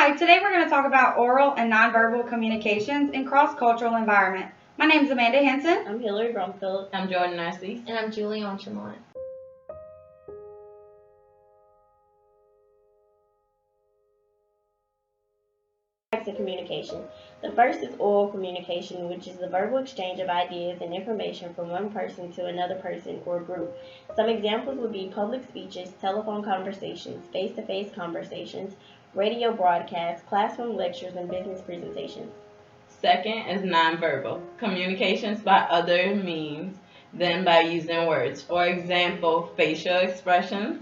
Hi, today we're going to talk about oral and nonverbal communications in cross-cultural environment. My name is Amanda Henson. I'm Hillary Brumfield. I'm Jordan Narcisse. And I'm Julie Enchemont. Types of communication. The first is oral communication, which is the verbal exchange of ideas and information from one person to another person or group. Some examples would be public speeches, telephone conversations, face-to-face conversations, radio broadcasts, classroom lectures, and business presentations. Second is nonverbal communications by other means than by using words. For example, facial expressions,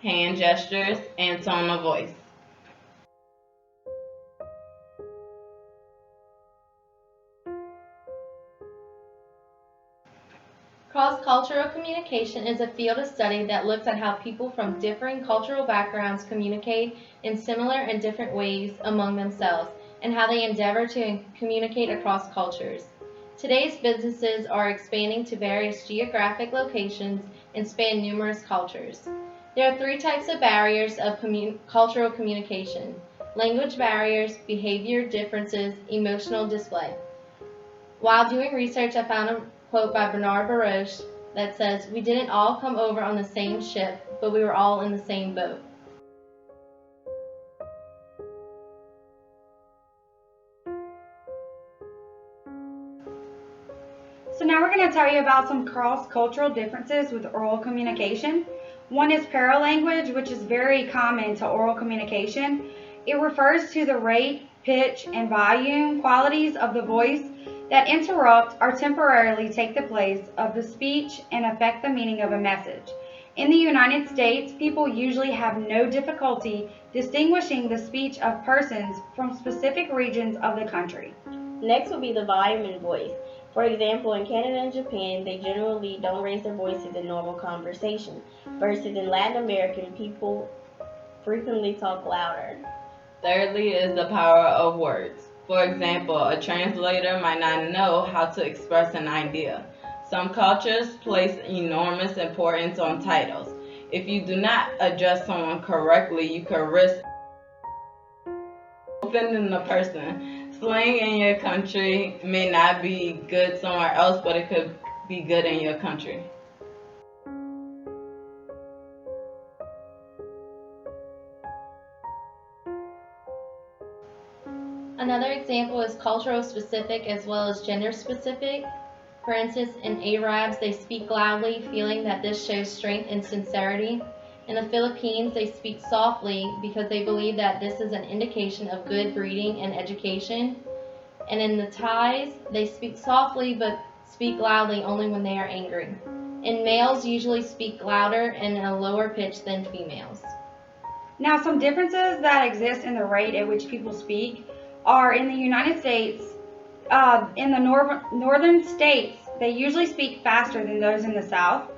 hand gestures, and tone of voice. Cross-cultural communication is a field of study that looks at how people from differing cultural backgrounds communicate in similar and different ways among themselves, and how they endeavor to communicate across cultures. Today's businesses are expanding to various geographic locations and span numerous cultures. There are three types of barriers of cultural communication: language barriers, behavior differences, emotional display. While doing research, I found a quote by Bernard Baruch that says, "We didn't all come over on the same ship, but we were all in the same boat." So now we're going to tell you about some cross-cultural differences with oral communication. One is paralanguage, which is very common to oral communication. It refers to the rate, pitch, and volume qualities of the voice that interrupt or temporarily take the place of the speech and affect the meaning of a message. In the United States, people usually have no difficulty distinguishing the speech of persons from specific regions of the country. Next will be the volume and voice. For example, in Canada and Japan, they generally don't raise their voices in normal conversation, versus in Latin American, people frequently talk louder. Thirdly is the power of words. For example, a translator might not know how to express an idea. Some cultures place enormous importance on titles. If you do not address someone correctly, you could risk offending the person. Slang in your country may not be good somewhere else, but it could be good in your country. Another example is cultural specific as well as gender specific. For instance, in Arabs, they speak loudly, feeling that this shows strength and sincerity. In the Philippines, they speak softly because they believe that this is an indication of good breeding and education. And in the Thais, they speak softly but speak loudly only when they are angry. And males usually speak louder and in a lower pitch than females. Now, some differences that exist in the rate at which people speak are in the United States, in the northern states, they usually speak faster than those in the South.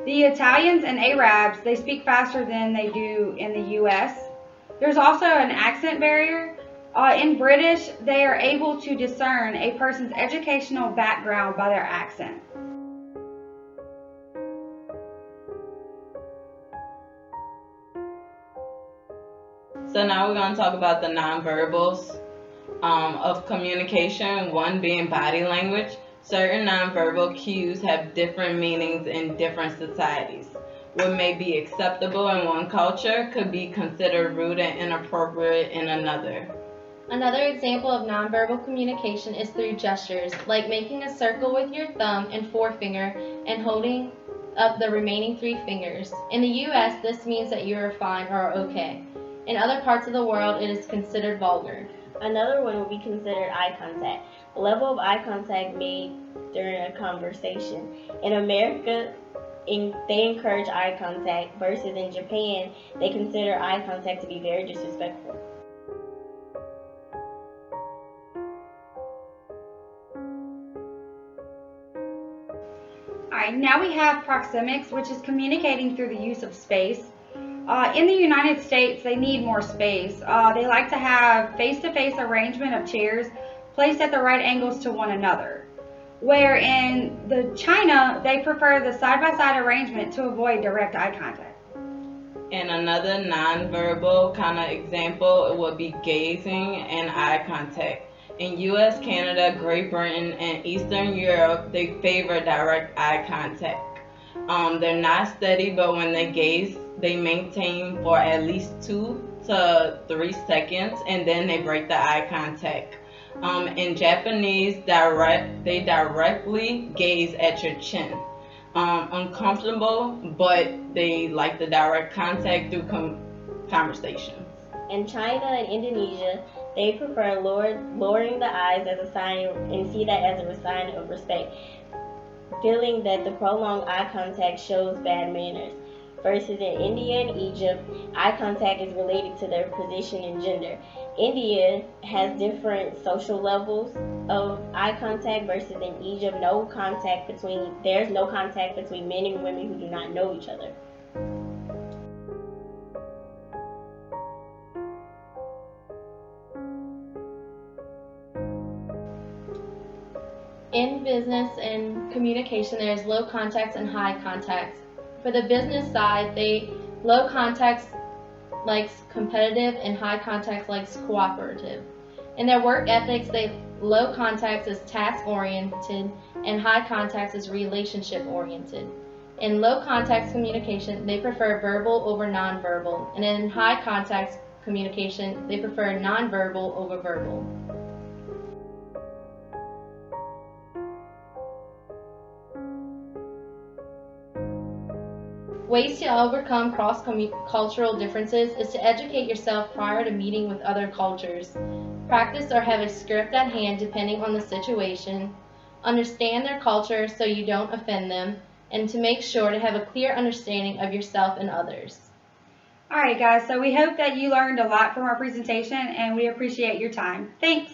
The Italians and Arabs, they speak faster than they do in the U.S. There's also an accent barrier. In British, they are able to discern a person's educational background by their accent. So now we're going to talk about the nonverbals of communication, one being body language. Certain nonverbal cues have different meanings in different societies. What may be acceptable in one culture could be considered rude and inappropriate in another. Another example of nonverbal communication is through gestures, like making a circle with your thumb and forefinger and holding up the remaining three fingers. In the U.S., this means that you are fine or are okay. In other parts of the world, it is considered vulgar. Another one would be considered eye contact, the level of eye contact made during a conversation. In America, they encourage eye contact, versus in Japan, they consider eye contact to be very disrespectful. Alright, now we have proxemics, which is communicating through the use of space. In the United States, they need more space. They like to have face-to-face arrangement of chairs placed at the right angles to one another. Where in China, they prefer the side-by-side arrangement to avoid direct eye contact. And another nonverbal kind of example would be gazing and eye contact. In US, Canada, Great Britain, and Eastern Europe, they favor direct eye contact. They're not steady, but when they gaze, they maintain for at least 2 to 3 seconds, and then they break the eye contact. In Japanese, they directly gaze at your chin. Uncomfortable, but they like the direct contact through conversations. In China and Indonesia, they prefer lowering the eyes as a sign and see that as a sign of respect, feeling that the prolonged eye contact shows bad manners. Versus in India and Egypt, eye contact is related to their position and gender. India has different social levels of eye contact versus in Egypt, there's no contact between men and women who do not know each other. In business and communication, there's low contacts and high contacts. For the business side, low contacts likes competitive and high contacts likes cooperative. In their work ethics, low contacts is task oriented and high contacts is relationship oriented. In low contacts communication, they prefer verbal over nonverbal, and in high contacts communication, they prefer nonverbal over verbal. Ways to overcome cross-cultural differences is to educate yourself prior to meeting with other cultures. Practice or have a script at hand depending on the situation. Understand their culture so you don't offend them, and to make sure to have a clear understanding of yourself and others. All right, guys, so we hope that you learned a lot from our presentation, and we appreciate your time. Thanks.